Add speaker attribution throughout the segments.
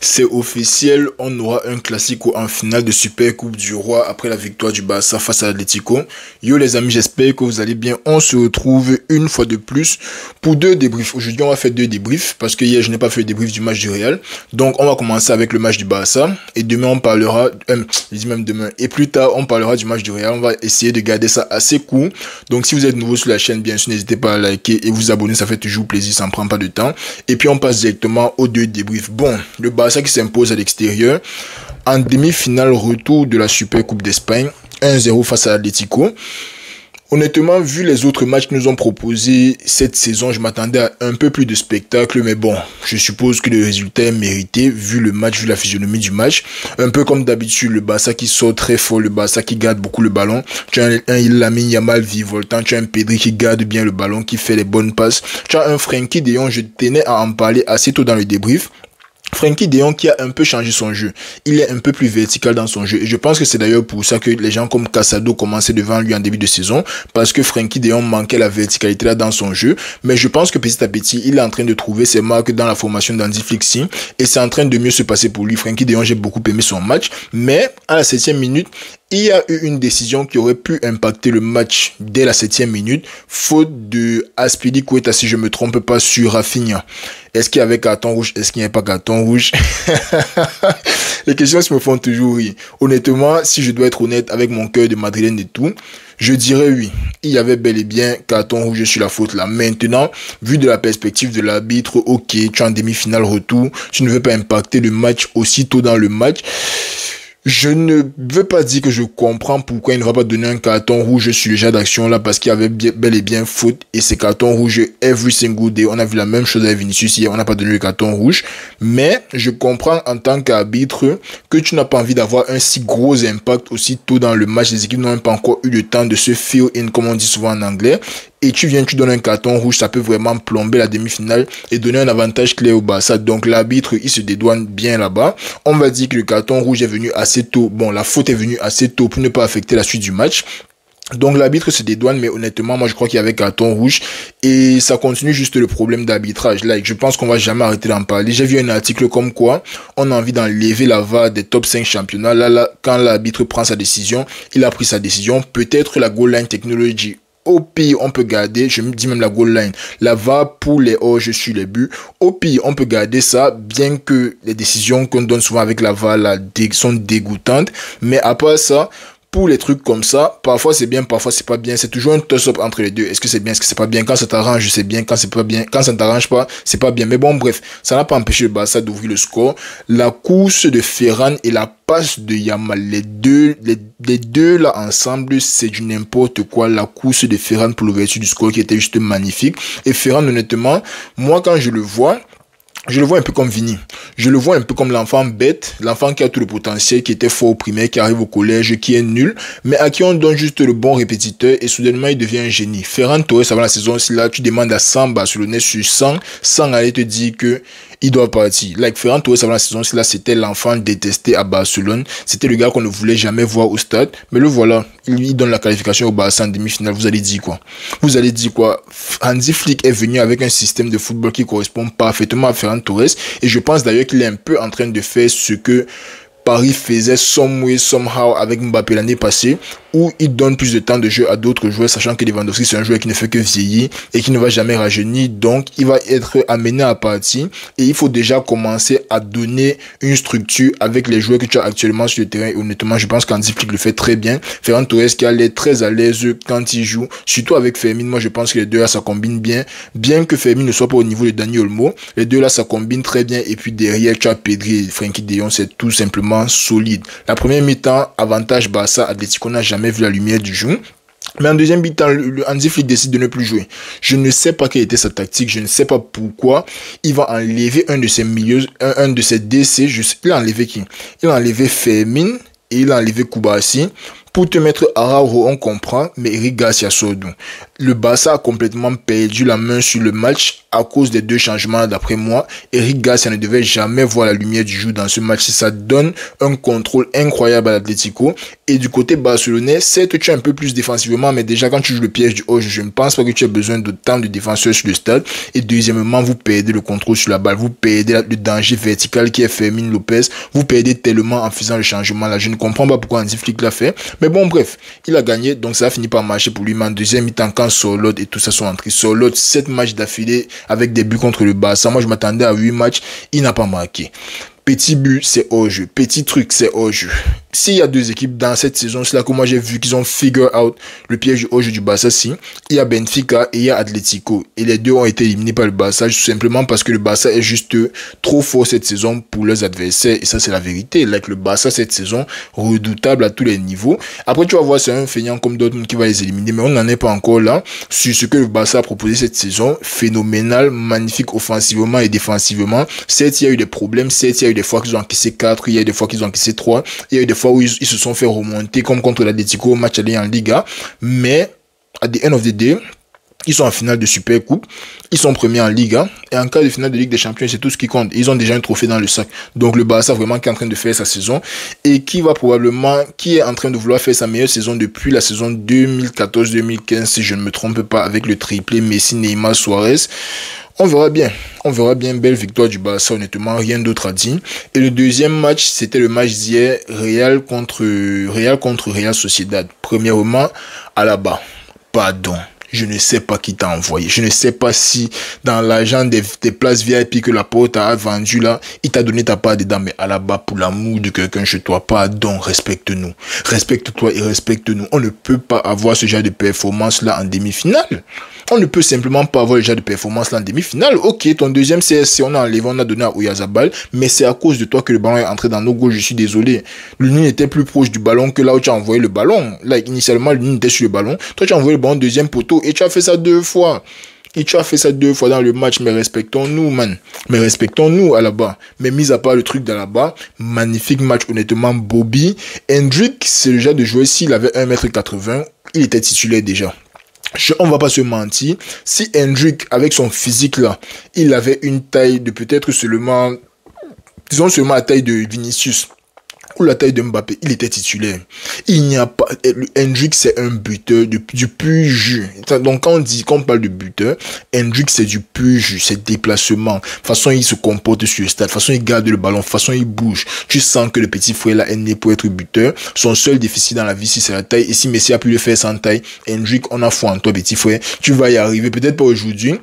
Speaker 1: C'est officiel, on aura un classico en finale de Super Coupe du Roi après la victoire du Barça face à l'Atlético. Yo les amis, j'espère que vous allez bien. On se retrouve une fois de plus pour deux débriefs. Aujourd'hui, on va faire deux débriefs parce que hier, je n'ai pas fait le débrief du match du Real. Donc, on va commencer avec le match du Barça et demain, on parlera, je dis même demain, et plus tard, on parlera du match du Real. On va essayer de garder ça assez court. Donc, si vous êtes nouveau sur la chaîne, bien sûr, n'hésitez pas à liker et vous abonner, ça fait toujours plaisir, ça ne prend pas de temps. Et puis, on passe directement aux deux débriefs. Bon, le Barça qui s'impose à l'extérieur en demi-finale retour de la Super Coupe d'Espagne 1-0 face à l'Atlético. Honnêtement, vu les autres matchs qu'ils nous ont proposés cette saison, je m'attendais à un peu plus de spectacle, mais bon, je suppose que le résultat est mérité, vu le match, vu la physionomie du match. Un peu comme d'habitude, le Barça qui sort très fort, le Barça qui garde beaucoup le ballon. Tu as un Lamine Yamal virevoltant, tu as un Pedri qui garde bien le ballon, qui fait les bonnes passes. Tu as un Frenkie de Jong, je tenais à en parler assez tôt dans le débrief. Frenkie de Jong qui a un peu changé son jeu. Il est un peu plus vertical dans son jeu. Et je pense que c'est d'ailleurs pour ça que les gens comme Casado commençaient devant lui en début de saison. Parce que Frenkie de Jong manquait la verticalité là dans son jeu. Mais je pense que petit à petit, il est en train de trouver ses marques dans la formation d'Hansi Flick. Et c'est en train de mieux se passer pour lui. Frenkie de Jong, j'ai beaucoup aimé son match. Mais à la 7e minute, il y a eu une décision qui aurait pu impacter le match dès la 7e minute. Faute de Azpilicueta, si je me trompe pas, sur Rafinha. Est-ce qu'il y avait carton rouge? Est-ce qu'il n'y a pas carton rouge? Les questions se me font toujours rire. Honnêtement, si je dois être honnête avec mon cœur de madrilène et tout, je dirais oui. Il y avait bel et bien carton rouge sur la faute là. Maintenant, vu de la perspective de l'arbitre, ok, tu es en demi-finale retour, tu ne veux pas impacter le match aussitôt dans le match. Je ne veux pas dire que je comprends pourquoi il ne va pas donner un carton rouge sur le genre d'action là parce qu'il y avait bel et bien faute et ces cartons rouges every single day. On a vu la même chose avec Vinicius hier, on n'a pas donné le carton rouge. Mais je comprends en tant qu'arbitre que tu n'as pas envie d'avoir un si gros impact aussi tôt dans le match. Les équipes n'ont même pas encore eu le temps de se fill in comme on dit souvent en anglais. Et tu donnes un carton rouge, ça peut vraiment plomber la demi-finale et donner un avantage clair au Barça. Donc l'arbitre, il se dédouane bien là-bas. On va dire que le carton rouge est venu assez tôt. Bon, la faute est venue assez tôt pour ne pas affecter la suite du match. Donc l'arbitre se dédouane, mais honnêtement, moi je crois qu'il y avait carton rouge et ça continue juste le problème d'arbitrage. Là, je pense qu'on va jamais arrêter d'en parler. J'ai vu un article comme quoi on a envie d'enlever la VAR des top 5 championnats. Là, quand l'arbitre prend sa décision, il a pris sa décision. Peut-être la goal line technology. Au pire, on peut garder, je me dis même la goal line, la VAR pour les hors-jeux sur les buts. Au pire, on peut garder ça, bien que les décisions qu'on donne souvent avec la VAR là, sont dégoûtantes. Mais à part ça, pour les trucs comme ça, parfois c'est bien, parfois c'est pas bien. C'est toujours un toss-up entre les deux. Est-ce que c'est bien, est-ce que c'est pas bien? Quand ça t'arrange, c'est bien. Quand c'est pas bien, quand ça ne t'arrange pas, c'est pas bien. Mais bon, bref, ça n'a pas empêché le Barça d'ouvrir le score. La course de Ferran et la passe de Yamal, les deux là ensemble, c'est du n'importe quoi. La course de Ferran pour l'ouverture du score qui était juste magnifique. Et Ferran, honnêtement, moi quand je le vois un peu comme Vini. Je le vois un peu comme l'enfant bête, l'enfant qui a tout le potentiel, qui était fort au primaire, qui arrive au collège, qui est nul, mais à qui on donne juste le bon répétiteur et soudainement il devient un génie. Ferran Torres, avant la saison, si là tu demandes à 100 Barcelonais sur 100, sans aller te dire que il doit partir. Like Ferran Torres avant la saison, là c'était l'enfant détesté à Barcelone. C'était le gars qu'on ne voulait jamais voir au stade. Mais le voilà, il donne la qualification au Barça en demi-finale. Vous allez dire quoi? Vous allez dire quoi? Hansi Flick est venu avec un système de football qui correspond parfaitement à Ferran Torres. Et je pense d'ailleurs qu'il est un peu en train de faire ce que Paris faisait somehow avec Mbappé l'année passée, où il donne plus de temps de jeu à d'autres joueurs, sachant que Lewandowski c'est un joueur qui ne fait que vieillir et qui ne va jamais rajeunir, donc il va être amené à partir et il faut déjà commencer à donner une structure avec les joueurs que tu as actuellement sur le terrain. Et honnêtement, je pense qu'Hansi Flick le fait très bien. Ferran Torres qui a l'air très à l'aise quand il joue, surtout avec Fermin. Moi je pense que les deux là ça combine bien que Fermin ne soit pas au niveau de Dani Olmo, les deux là ça combine très bien. Et puis derrière tu as Pedri et Frenkie de Jong, c'est tout simplement solide. La première mi-temps, avantage Barça, Atlético n'a jamais vu la lumière du jour. Mais en deuxième mi-temps, le Hansi Flick décide de ne plus jouer. Je ne sais pas quelle était sa tactique, je ne sais pas pourquoi. Il va enlever un de ses milieux, un de ses DC. Il a enlevé qui? Il a enlevé Fermin et il a enlevé Koubarsi Pour te mettre Araujo, on comprend, mais Eric Garcia sort d'où? Le Barça a complètement perdu la main sur le match à cause des deux changements d'après moi. Eric Garcia ne devait jamais voir la lumière du jour dans ce match. Ça donne un contrôle incroyable à l'Atlético. Et du côté barcelonais, certes tu es un peu plus défensivement, mais déjà quand tu joues le piège du hors-jeu, je ne pense pas que tu aies besoin d'autant de défenseurs sur le stade. Et deuxièmement, vous perdez le contrôle sur la balle, vous perdez le danger vertical qui est Fermin Lopez, vous perdez tellement en faisant le changement là. Je ne comprends pas pourquoi Hansi Flick l'a fait. Mais bon, bref, il a gagné, donc ça a fini par marcher pour lui. Mais en deuxième mi-temps, quand Sorloth et tout ça sont entrés, Sorloth, 7 matchs d'affilée avec des buts contre le Barça. Moi, je m'attendais à 8 matchs, il n'a pas marqué. Petit but, c'est hors-jeu. Petit truc, c'est hors-jeu. S'il y a deux équipes dans cette saison, c'est là que moi j'ai vu qu'ils ont figure out le piège hors-jeu du Barça. Si il y a Benfica et il y a Atlético. Et les deux ont été éliminés par le Barça, tout simplement parce que le Barça est juste trop fort cette saison pour leurs adversaires. Et ça, c'est la vérité. Like, le Barça cette saison, redoutable à tous les niveaux. Après, tu vas voir, c'est un feignant comme Dortmund qui va les éliminer. Mais on n'en est pas encore là. Sur ce que le Barça a proposé cette saison, phénoménal, magnifique offensivement et défensivement. Certes, il y a eu des problèmes. Certes, il y a eu des fois qu'ils ont encaissé 4, il y a eu des fois qu'ils ont encaissé 3, il y a eu des fois où ils se sont fait remonter comme contre l'Atlético au match aller en Liga, mais at the end of the day, ils sont en finale de Super Coupe, ils sont premiers en Liga, et en cas de finale de Ligue des Champions, c'est tout ce qui compte. Ils ont déjà un trophée dans le sac. Donc le Barça vraiment qui est en train de faire sa saison, et qui est en train de vouloir faire sa meilleure saison depuis la saison 2014-2015, si je ne me trompe pas, avec le triplé Messi, Neymar, Suarez. On verra bien, belle victoire du Barça, honnêtement, rien d'autre à dire. Et le deuxième match, c'était le match d'hier, Real contre Real Sociedad. Premièrement, Alaba, pardon. Je ne sais pas qui t'a envoyé. Je ne sais pas si dans l'argent des places VIP que la porte a vendu là, il t'a donné ta part dedans. Mais Alaba, pour l'amour de quelqu'un chez toi, pardon, respecte-nous. Respecte-toi et respecte-nous. On ne peut pas avoir ce genre de performance là en demi-finale. On ne peut simplement pas avoir le genre de performance là en demi-finale. Ok, ton deuxième CSC, on a enlevé, on a donné à Oyarzabal, mais c'est à cause de toi que le ballon est entré dans nos gauches. Je suis désolé. L'Uni était plus proche du ballon que là où tu as envoyé le ballon. Là, initialement, l'Uni était sur le ballon. Toi, tu as envoyé le ballon deuxième poteau et tu as fait ça 2 fois. Et tu as fait ça 2 fois dans le match, mais respectons-nous, man. Mais respectons-nous à là-bas. Mais mis à part le truc de là-bas, magnifique match, honnêtement, Bobby. Hendrick, c'est le genre de joueur, s'il avait 1m80, il était titulaire déjà. On va pas se mentir, si Hendrick, avec son physique là, il avait une taille de peut-être seulement, disons seulement la taille de Vinicius, ou la taille de Mbappé, il était titulaire. Il n'y a pas, Hendrick c'est un buteur du pur jus. Donc quand on parle de buteur, Hendrick c'est du pur jus, c'est déplacement, façon il se comporte sur le stade, façon il garde le ballon, façon il bouge. Tu sens que le petit frère là est né pour être buteur. Son seul déficit dans la vie c'est la taille, et si Messi a pu le faire sans taille, Hendrick, on a foi en toi petit frère, tu vas y arriver, peut-être pas aujourd'hui.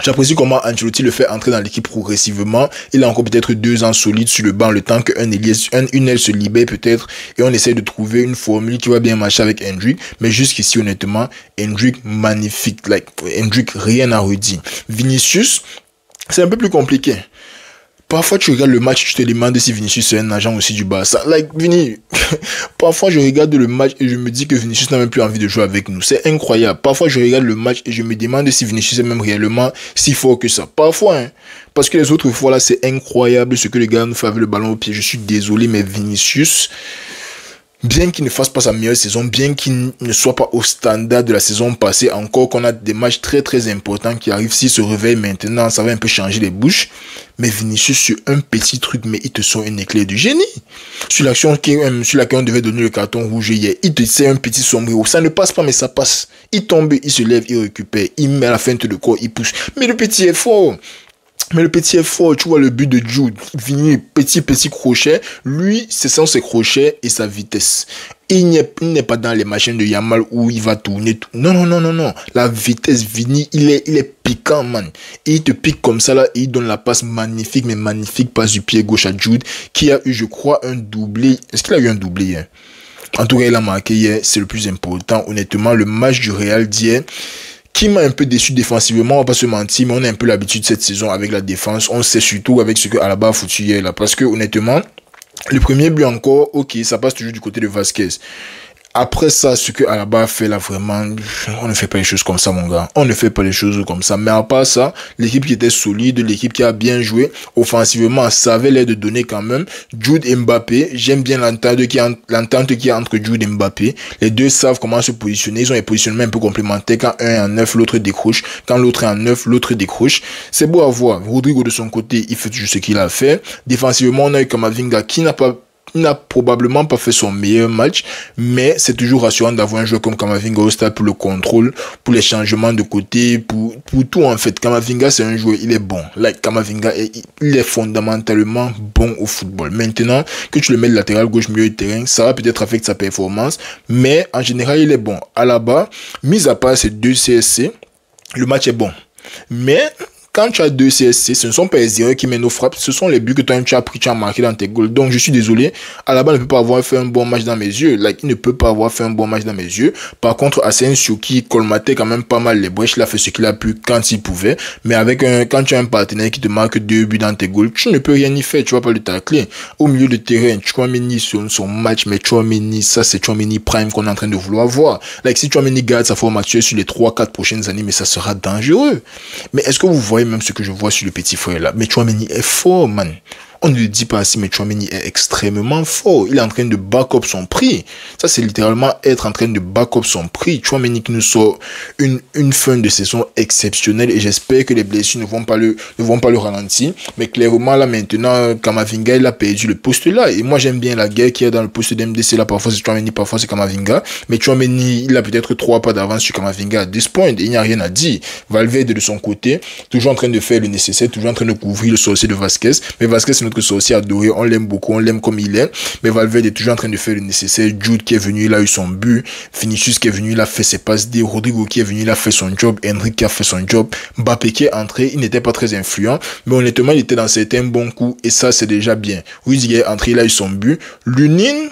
Speaker 1: J'apprécie comment Ancelotti le fait entrer dans l'équipe progressivement. Il a encore peut-être 2 ans solides sur le banc, le temps qu'une aile se libère peut-être, et on essaie de trouver une formule qui va bien marcher avec Hendrick. Mais jusqu'ici, honnêtement, Hendrick magnifique. Hendrick, rien à redire. Vinicius, c'est un peu plus compliqué. Parfois, tu regardes le match, tu te demandes si Vinicius est un agent aussi du Barça. Vini, parfois, je regarde le match et je me dis que Vinicius n'a même plus envie de jouer avec nous. C'est incroyable. Parfois, je regarde le match et je me demande si Vinicius est même réellement si fort que ça. Parfois, hein. Parce que les autres fois, là, c'est incroyable ce que le gars nous fait avec le ballon au pied. Je suis désolé, mais Vinicius, bien qu'il ne fasse pas sa meilleure saison, bien qu'il ne soit pas au standard de la saison passée, encore qu'on a des matchs très très importants qui arrivent, s'il se réveille maintenant, ça va un peu changer les bouches. Mais Vinicius, sur un petit truc, mais il te sort un éclair de génie. Sur l'action sur laquelle on devait donner le carton rouge hier, il te sert un petit sombrero. Ça ne passe pas, mais ça passe. Il tombe, il se lève, il récupère, il met à la feinte de corps, il pousse. Mais le petit est fort. Tu vois le but de Jude, Vini, petit crochet, lui, c'est sans ses crochets et sa vitesse. Il n'est pas dans les machines de Yamal où il va tourner tout. Non. La vitesse, Vini, il est piquant, man. Et il te pique comme ça, là, et il donne la passe magnifique, passe du pied gauche à Jude, qui a eu, je crois, un doublé. Est-ce qu'il a eu un doublé hier? En tout cas, il a marqué hier, c'est le plus important. Honnêtement, le match du Real d'hier, qui m'a un peu déçu défensivement, on va pas se mentir, mais on a un peu l'habitude cette saison avec la défense. On sait surtout avec ce que Alaba a foutu hier là. Parce que honnêtement, le premier but encore, ok, ça passe toujours du côté de Vasquez. Après ça, ce que Alaba fait là, vraiment, on ne fait pas les choses comme ça, mon gars. On ne fait pas les choses comme ça. Mais à part ça, l'équipe qui était solide, l'équipe qui a bien joué, offensivement, savait l'air de donner quand même. Jude et Mbappé, j'aime bien l'entente qui est entre Jude et Mbappé. Les deux savent comment se positionner. Ils ont des positionnements un peu complémentaires. Quand un est en 9, l'autre décroche. Quand l'autre est en 9, l'autre décroche. C'est beau à voir. Rodrigo de son côté, il fait toujours ce qu'il a fait. Défensivement, on a eu Kamavinga qui n'a probablement pas fait son meilleur match, mais c'est toujours rassurant d'avoir un joueur comme Kamavinga au stade pour le contrôle, pour les changements de côté, pour tout en fait. Kamavinga, c'est un joueur, il est bon. Kamavinga, il est fondamentalement bon au football. Maintenant, que tu le mets de latéral gauche, milieu de terrain, ça va peut-être affecter sa performance, mais en général, il est bon. Alaba, mis à part ces deux CSC, le match est bon. Mais quand tu as deux CSC, ce ne sont pas les erreurs qui mènent aux frappes, ce sont les buts que toi tu as pris, tu as marqué dans tes goals. Donc je suis désolé, Alaba ne peut pas avoir fait un bon match dans mes yeux. Il ne peut pas avoir fait un bon match dans mes yeux. Par contre, Asensio qui colmatait quand même pas mal les brèches, il a fait ce qu'il a pu quand il pouvait. Mais quand tu as un partenaire qui te marque 2 buts dans tes goals, tu ne peux rien y faire, tu vas pas le tacler. Au milieu de terrain, Tchouaméni sur son match, mais Tchouaméni, ça c'est Tchouaméni Prime qu'on est en train de vouloir voir. Si Tchouaméni garde sa forme actuelle sur les 3-4 prochaines années, mais ça sera dangereux. Mais est-ce que vous voyez même ce que je vois sur le petit frère là? Mais Tchouaméni est fort, man. On ne le dit pas assez, mais Tchouaméni est extrêmement fort. Il est en train de back-up son prix. Ça, c'est littéralement être en train de back-up son prix. Tchouaméni qui nous sort une fin de saison exceptionnelle et j'espère que les blessures ne vont pas le ralentir. Mais clairement, là, maintenant, Kamavinga, il a perdu le poste là. Et moi, j'aime bien la guerre qu'il y a dans le poste d'MDC là. Parfois, c'est Tchouaméni, parfois, c'est Kamavinga. Mais Tchouaméni, il a peut-être 3 pas d'avance sur Kamavinga à 10 points. Et il n'y a rien à dire. Valverde, de son côté, toujours en train de faire le nécessaire, toujours en train de couvrir le sorcier de Vasquez. Mais Vasquez, c'est notre sorcier adoré, on l'aime beaucoup, on l'aime comme il est, mais Valverde est toujours en train de faire le nécessaire. Jude qui est venu, il a eu son but, Vinicius qui est venu, il a fait ses passes D, Rodrigo qui est venu, il a fait son job, Henrik qui a fait son job, Mbappé qui est entré, il n'était pas très influent, mais honnêtement il était dans certains bons coups et ça c'est déjà bien. Rudiger est entré, il a eu son but, Lunin,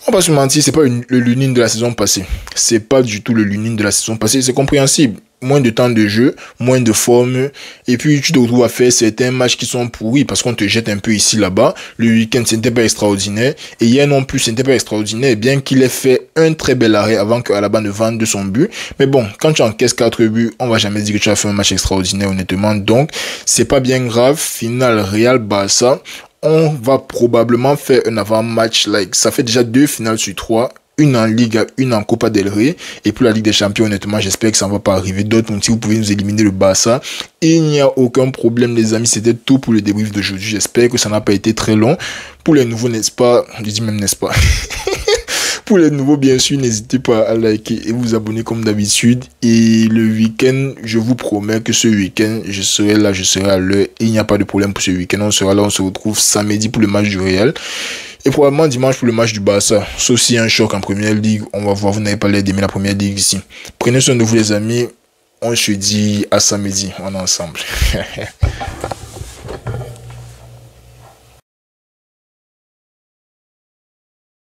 Speaker 1: on va pas se mentir, c'est pas le Lunin de la saison passée, c'est pas du tout le Lunin de la saison passée, c'est compréhensible. Moins de temps de jeu, moins de forme, et puis tu te retrouves à faire certains matchs qui sont pourris parce qu'on te jette un peu ici là-bas. Le week-end ce n'était pas extraordinaire et hier non plus ce n'était pas extraordinaire, bien qu'il ait fait un très bel arrêt avant que Alaba ne vende de son but. Mais bon, quand tu encaisses 4 buts, on va jamais dire que tu as fait un match extraordinaire honnêtement, donc c'est pas bien grave. Finale Real Barça, on va probablement faire un avant-match, ça fait déjà 2 finales sur 3. Une en Ligue, une en Copa del Rey. Et pour la Ligue des Champions, honnêtement, j'espère que ça ne va pas arriver. D'autres, si vous pouvez nous éliminer le Barça, il n'y a aucun problème, les amis. C'était tout pour le débrief d'aujourd'hui. J'espère que ça n'a pas été très long. Pour les nouveaux, n'est-ce pas? Je dis même, n'est-ce pas? Pour les nouveaux, bien sûr, n'hésitez pas à liker et vous abonner comme d'habitude. Et le week-end, je vous promets que ce week-end, je serai là, je serai à l'heure. Il n'y a pas de problème pour ce week-end. On sera là, on se retrouve samedi pour le match du Real. Et probablement dimanche pour le match du Barça. Sauf s'il y a un choc en première ligue. On va voir, vous n'avez pas l'air d'aimer la première ligue ici. Prenez soin de vous les amis. On se dit à samedi. On est ensemble.